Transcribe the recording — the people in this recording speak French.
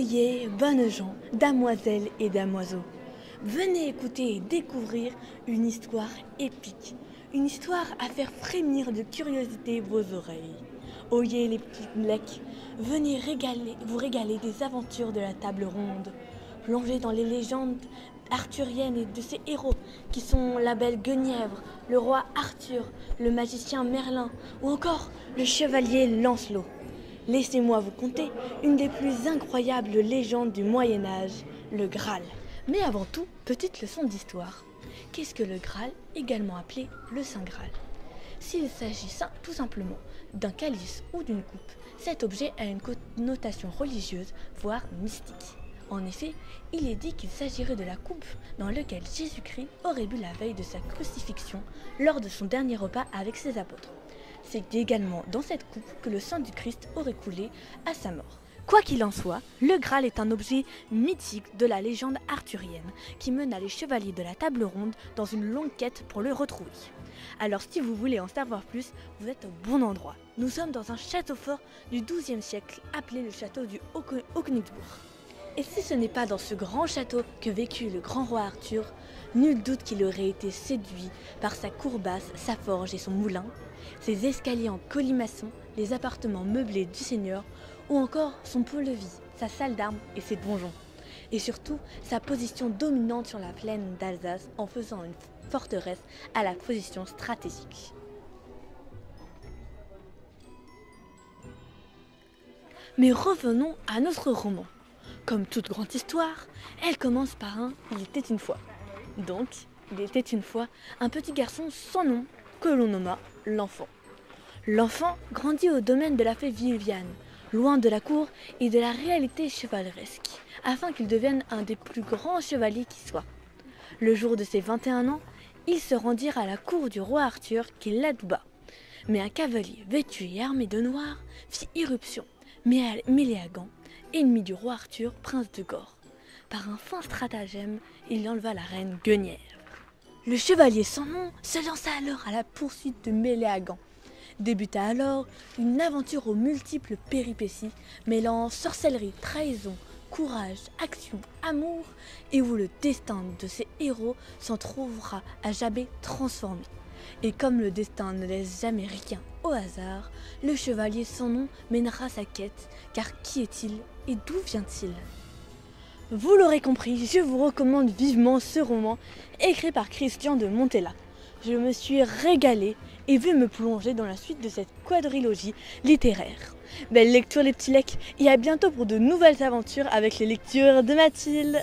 Oyez, bonnes gens, damoiselles et damoiseaux, venez écouter et découvrir une histoire épique, une histoire à faire frémir de curiosité vos oreilles. Oyez les petits blecs, venez vous régaler des aventures de la table ronde, plongez dans les légendes arthuriennes et de ses héros qui sont la belle Guenièvre, le roi Arthur, le magicien Merlin ou encore le chevalier Lancelot. Laissez-moi vous conter une des plus incroyables légendes du Moyen-Âge, le Graal. Mais avant tout, petite leçon d'histoire. Qu'est-ce que le Graal, également appelé le Saint Graal? S'il s'agit tout simplement d'un calice ou d'une coupe, cet objet a une connotation religieuse, voire mystique. En effet, il est dit qu'il s'agirait de la coupe dans laquelle Jésus-Christ aurait bu la veille de sa crucifixion lors de son dernier repas avec ses apôtres. C'est également dans cette coupe que le sang du Christ aurait coulé à sa mort. Quoi qu'il en soit, le Graal est un objet mythique de la légende arthurienne qui mena les chevaliers de la table ronde dans une longue quête pour le retrouver. Alors si vous voulez en savoir plus, vous êtes au bon endroit. Nous sommes dans un château fort du XIIe siècle appelé le château du Haut-Königsbourg. Et si ce n'est pas dans ce grand château que vécut le grand roi Arthur, nul doute qu'il aurait été séduit par sa cour basse, sa forge et son moulin, ses escaliers en colimaçon, les appartements meublés du seigneur, ou encore son pont-levis, sa salle d'armes et ses donjons. Et surtout, sa position dominante sur la plaine d'Alsace en faisant une forteresse à la position stratégique. Mais revenons à notre roman. Comme toute grande histoire, elle commence par un « il était une fois ». Donc, il était une fois un petit garçon sans nom que l'on nomma l'enfant. L'enfant grandit au domaine de la fée Viviane, loin de la cour et de la réalité chevaleresque, afin qu'il devienne un des plus grands chevaliers qui soit. Le jour de ses 21 ans, ils se rendirent à la cour du roi Arthur qui l'adouba. Mais un cavalier vêtu et armé de noir fit irruption, mêlé à gants, ennemi du roi Arthur, prince de Gore. Par un fin stratagème, il enleva la reine Guenièvre. Le chevalier sans nom se lança alors à la poursuite de Méléagant. Débuta alors une aventure aux multiples péripéties, mêlant sorcellerie, trahison, courage, action, amour, et où le destin de ses héros s'en trouvera à jamais transformé. Et comme le destin ne laisse jamais rien au hasard, le chevalier sans nom mènera sa quête, car qui est-il et d'où vient-il? Vous l'aurez compris, je vous recommande vivement ce roman écrit par Christian de Montella. Je me suis régalée et vu me plonger dans la suite de cette quadrilogie littéraire. Belle lecture les petits lecs et à bientôt pour de nouvelles aventures avec les lectures de Mathilde.